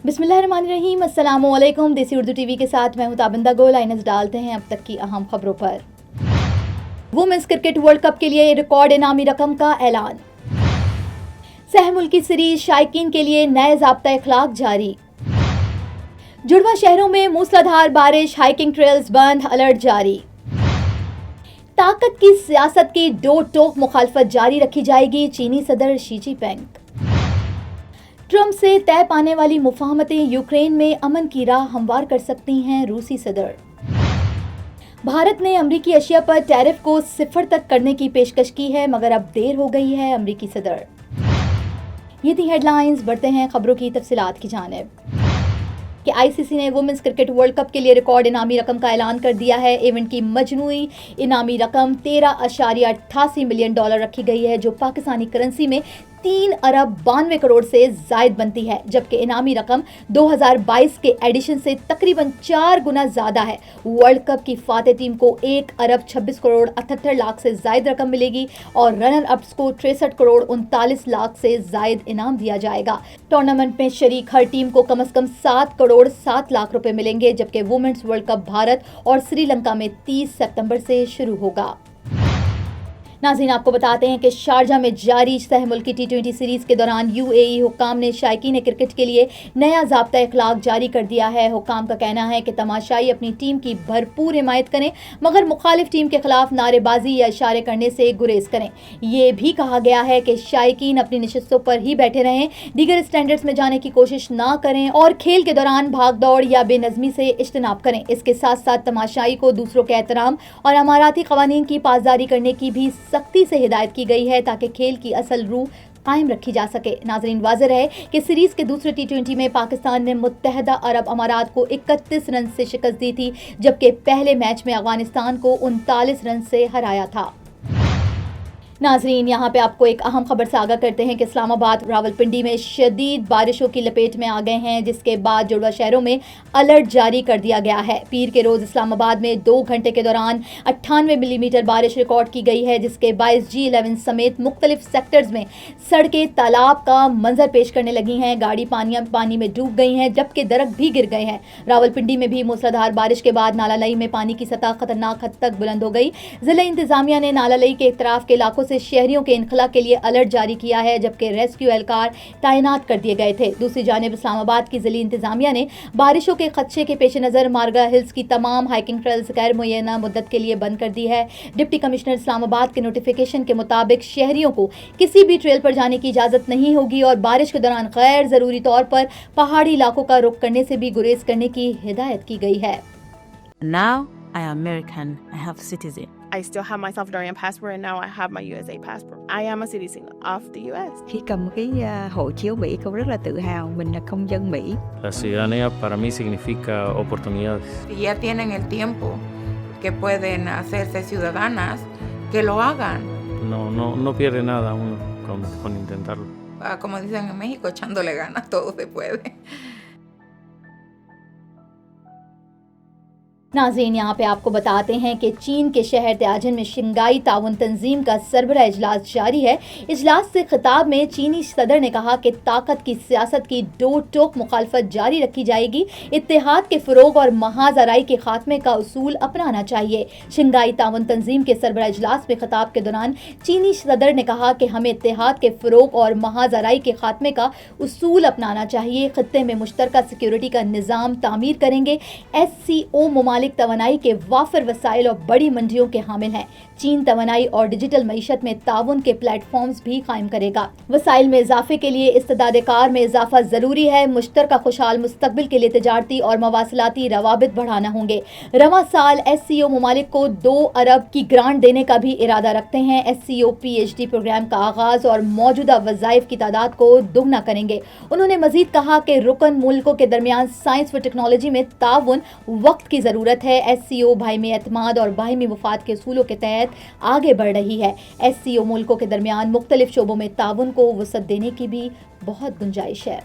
बिस्मिल्लाहिर्रहमानिर्रहीम, अस्सलाम वालेकुम। देसी उर्दू टीवी के साथ मैं हूं ताबिंदा गोल। आइए नज़र डालते हैं अब तक की अहम खबरों पर। वुमेन्स क्रिकेट वर्ल्ड कप के लिए रिकॉर्ड इनामी रकम का ऐलान। सह मुल्की सीरीज शायकीन के लिए नए ज़ाब्ता इखलाक जारी। जुड़वा शहरों में मूसलाधार बारिश, हाइकिंग ट्रेल्स बंद, अलर्ट जारी। ताकत की सियासत की दो टोक मुखालफत जारी रखी जाएगी, चीनी सदर शी जिनपिंग। ट्रंप से तय पाने वाली मुफाहमतें यूक्रेन में अमन की राह हमवार कर सकती हैं, रूसी सदर। भारत ने अमरीकी अशिया पर टैरिफ को 0 तक करने की पेशकश की है, मगर अब देर हो गई है, अमरीकी सदर। ये थी हेडलाइंस। बढ़ते हैं खबरों की तफसीलात की जानिब। कि आईसीसी ने वुमेन्स क्रिकेट वर्ल्ड कप के लिए रिकॉर्ड इनामी रकम का ऐलान कर दिया है। इवेंट की मजमूई इनामी रकम $13.88 मिलियन रखी गई है, जो पाकिस्तानी करेंसी में 3 अरब 92 करोड़ से जायद बनती है, जबकि इनामी रकम 2022 के एडिशन से तकरीबन 4 गुना ज्यादा है। वर्ल्ड कप की फातेह टीम को 1 अरब 26 करोड़ 78 लाख से जायद रकम मिलेगी और रनर अप्स को 63 करोड़ 39 लाख से जायद इनाम दिया जाएगा। टूर्नामेंट में शरीक हर टीम को कम से कम 7 करोड़ 7 लाख रुपए मिलेंगे, जबकि वुमेन्स वर्ल्ड कप भारत और श्रीलंका में 30 सितंबर से शुरू होगा। नाज़रीन, आपको बताते हैं कि शारजा में जारी सह मुल्की T20 सीरीज के दौरान UAE हुक्काम ने शायकीन क्रिकेट के लिए नया ज़ाब्ता इखलाक जारी कर दिया है। हुक्काम का कहना है कि तमाशाई अपनी टीम की भरपूर हिमायत करें, मगर मुखालिफ टीम के खिलाफ नारेबाजी या इशारे करने से गुरेज करें। ये भी कहा गया है कि शायकीन अपनी नशिस्तों पर ही बैठे रहें, दीगर स्टैंडर्ड्स में जाने की कोशिश ना करें और खेल के दौरान भाग दौड़ या बेनज़मी से इज्तनाब करें। इसके साथ साथ तमाशाई को दूसरों के एहतराम और अमाराती क़वानीन की पासदारी करने की भी सख्ती से हिदायत की गई है, ताकि खेल की असल रूह कायम रखी जा सके। नाजरीन, वाज़ेह है कि सीरीज के दूसरे T20 में पाकिस्तान ने मुत्तहदा अरब अमारात को 31 रन से शिकस्त दी थी, जबकि पहले मैच में अफगानिस्तान को 39 रन से हराया था। नाजरीन, यहाँ पे आपको एक अहम खबर से आगाह करते हैं कि इस्लामाबाद रावलपिंडी में शदीद बारिशों की लपेट में आ गए हैं, जिसके बाद जुड़वा शहरों में अलर्ट जारी कर दिया गया है। पीर के रोज़ इस्लामाबाद में 2 घंटे के दौरान 98 मिलीमीटर बारिश रिकॉर्ड की गई है, जिसके बायस G11 समेत मुख्तलिफ सेक्टर्स में सड़कें तालाब का मंजर पेश करने लगी हैं। गाड़ी पानी में डूब गई हैं, जबकि दरख्त भी गिर गए हैं। रावलपिंडी में भी मूसलाधार बारिश के बाद नाला लई में पानी की सतह खतरनाक हद तक बुलंद हो गई। जिला इंतजामिया ने नाला लई के इतराफ के इलाकों से शहरियों के इनखला के लिए अलर्ट जारी किया है, जबकि रेस्क्यू एहलकार तैनात कर दिए गए थे। दूसरी जानिब इस्लामाबाद की जिली इंतजामिया ने बारिशों के खदशे के पेश नज़र मारगा हिल्स की तमाम हाइकिंग ट्रेल्स गैर मुय्यना मुद्दत के लिए बंद कर दी है। डिप्टी कमिश्नर इस्लामाबाद के नोटिफिकेशन के मुताबिक शहरियों को किसी भी ट्रेल पर जाने की इजाज़त नहीं होगी और बारिश के दौरान गैर ज़रूरी तौर पर पहाड़ी इलाकों का रुख करने से भी गुरेज करने की हिदायत की गई है। Now I am American. I have citizen. I still have my Salvadorian passport and now I have my USA passport. I am a citizen of the US. Khi cầm cái hộ chiếu Mỹ, con rất là tự hào mình là công dân Mỹ. La ciudadanía para mí significa oportunidades. Si ya tienen el tiempo que pueden hacerse ciudadanas, que lo hagan. No pierde nada uno con intentarlo. Como dicen en México, echándole ganas, todo se puede. नाज़रीन, यहाँ पे आपको बताते हैं कि चीन के शहर त्याजन में शंघाई ताउन तंजीम का सरबराह इजलास जारी है। इजलास से खिताब में चीनी सदर ने कहा कि ताकत की सियासत की दो टोक मुखालफत जारी रखी जाएगी, इत्तेहाद के फ़रोग और महाजराई के खात्मे का उसूल अपनाना चाहिए। शंघाई ताउन तंजीम के सरबराह इजलास में खिताब के दौरान चीनी सदर ने कहा कि हमें इत्तेहाद के फ़रोग और महाजराई के खात्मे का उसूल अपनाना चाहिए। खत्ते में मुश्तरका सिक्योरिटी का निज़ाम तामीर करेंगे। SCO ममालिक तवानाई के वाफिर वसाइल और बड़ी मंडियों के हामिल हैं। चीन तवानाई और डिजिटल मईशत में ताउन के प्लेटफॉर्म्स भी कायम करेगा। वसाइल में इजाफे के लिए इस्तेदाद कार में इजाफा जरूरी है। मुश्तरका खुशहाल मुस्तकबिल के लिए तजारती और मवासिलाती रवाबित बढ़ाना होंगे। रवा साल SCO ममालिक को 2 अरब की ग्रांट देने का भी इरादा रखते हैं। SCO PhD प्रोग्राम का आगाज और मौजूदा वज़ाइफ की तादाद को दोगुना करेंगे। उन्होंने मजीद कहा कि रुकन मुल्कों के दरमियान साइंस व टेक्नोलॉजी में ताउन वक्त की ज़रूरत है। SCO बाहिमी एतमाद और बाहिमी वफाद के उसूलों के तहत आगे बढ़ रही है। SCO मुल्कों के दरमियान मुख्तलिफ शोबों में ताउन को वसअत देने की भी बहुत गुंजाइश है।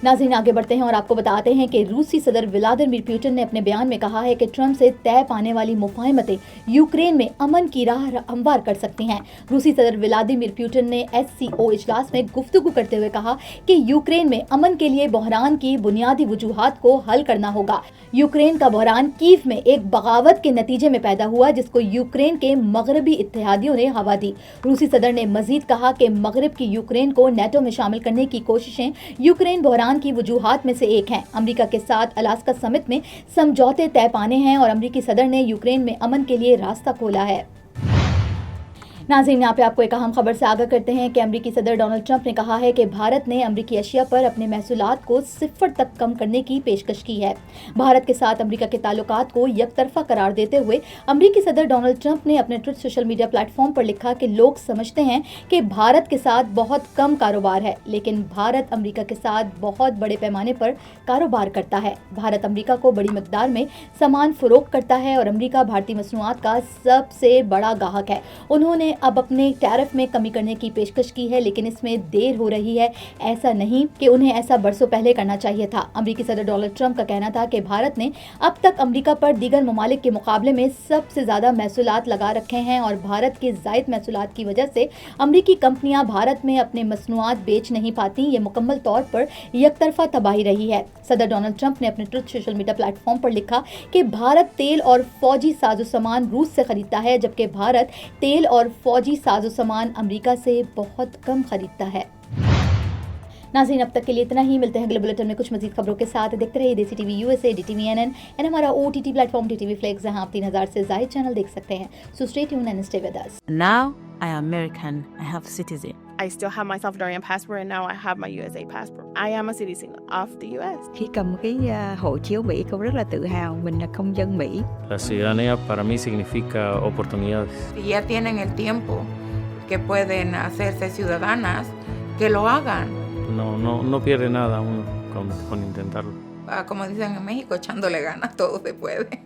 नाज़रीन आगे बढ़ते हैं और आपको बताते हैं कि रूसी सदर व्लादिमीर पुतिन ने अपने बयान में कहा है कि ट्रंप से तय पाने वाली मुफाहमतें यूक्रेन में अमन की राह हमवार कर सकती हैं। रूसी सदर व्लादिमीर पुतिन ने SCO इजलास में गुफ्तगू करते हुए कहा कि यूक्रेन में अमन के लिए बहरान की बुनियादी वजूहात को हल करना होगा। यूक्रेन का बहरान कीव में एक बगावत के नतीजे में पैदा हुआ जिसको यूक्रेन के मगरबी इत्तेहादियों ने हवा दी। रूसी सदर ने मजीद कहा कि मगरब की यूक्रेन को नेटो में शामिल करने की कोशिशें यूक्रेन बहरान की वजूहात में से एक है। अमेरिका के साथ अलास्का समिट में समझौते तय पाने हैं और अमेरिकी सदर ने यूक्रेन में अमन के लिए रास्ता खोला है। नाज़रीन यहाँ पे आपको एक अहम खबर से आगाह करते हैं कि अमेरिकी सदर डोनाल्ड ट्रंप ने कहा है कि भारत ने अमेरिकी अशिया पर अपने महसूलात को 0 तक कम करने की पेशकश की है। भारत के साथ अमेरिका के ताल्लुकात को यकतरफा करार देते हुए अमेरिकी सदर डोनाल्ड ट्रंप ने अपने ट्विटर सोशल मीडिया प्लेटफॉर्म पर लिखा कि लोग समझते हैं कि भारत के साथ बहुत कम कारोबार है, लेकिन भारत अमेरिका के साथ बहुत बड़े पैमाने पर कारोबार करता है। भारत अमेरिका को बड़ी मिकदार में सामान फरोख्त करता है और अमेरिका भारतीय मसनूआत का सबसे बड़ा गाहक है। उन्होंने अब अपने टैरिफ में कमी करने की पेशकश की है, लेकिन इसमें देर हो रही है। ऐसा नहीं कि उन्हें ऐसा बरसों पहले करना चाहिए था। अमेरिकी सदर डोनाल्ड ट्रंप का कहना था कि भारत ने अब तक अमेरिका पर दीगर ममालिक के मुकाबले में सबसे ज्यादा महसूलात लगा रखे हैं और भारत के जायद महसूलात की वजह से अमेरिकी कंपनियां भारत में अपने मसनूआत बेच नहीं पाती। ये मुकम्मल तौर पर यकतरफा तबाही रही है। सदर डोनाल्ड ट्रंप ने अपने ट्विटर सोशल मीडिया प्लेटफॉर्म पर लिखा कि भारत तेल और फौजी साजो सामान रूस से खरीदता है, जबकि भारत तेल और फौजी साजो सामान अमेरिका से बहुत कम खरीदता है। नाज़रीन अब तक के लिए इतना ही। मिलते हैं अगले बुलेटिन में कुछ मजीद खबरों के साथ। देखते रहिए देसी TV USA, DTV NN and हमारा OTT प्लेटफॉर्म DTV Flex, जहां आप 3000 से ज़ायद चैनल देख सकते हैं। So stay tuned and stay with us. Now I am American. I have citizen. I still have my Salvadorian passport and now I have my USA passport. I am a citizen of the US. Khi cầm cái hộ chiếu Mỹ con rất là tự hào mình là công dân Mỹ. La ciudadanía para mí significa oportunidades. Si ya tienen el tiempo que pueden hacerse ciudadanas, que lo hagan. No pierde nada uno con intentarlo. Como dicen en México, echándole ganas, todo se puede.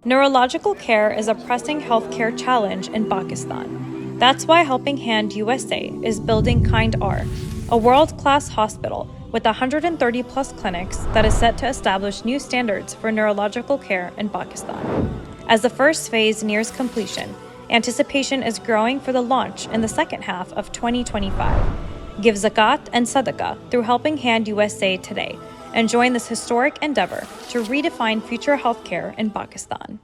Neurological care is a pressing healthcare challenge in Pakistan. That's why Helping Hand USA is building Kind R, a world-class hospital with 130 plus clinics that is set to establish new standards for neurological care in Pakistan. As the first phase nears completion, anticipation is growing for the launch in the second half of 2025. Give zakat and sadaqah through Helping Hand USA today and join this historic endeavor to redefine future healthcare in Pakistan.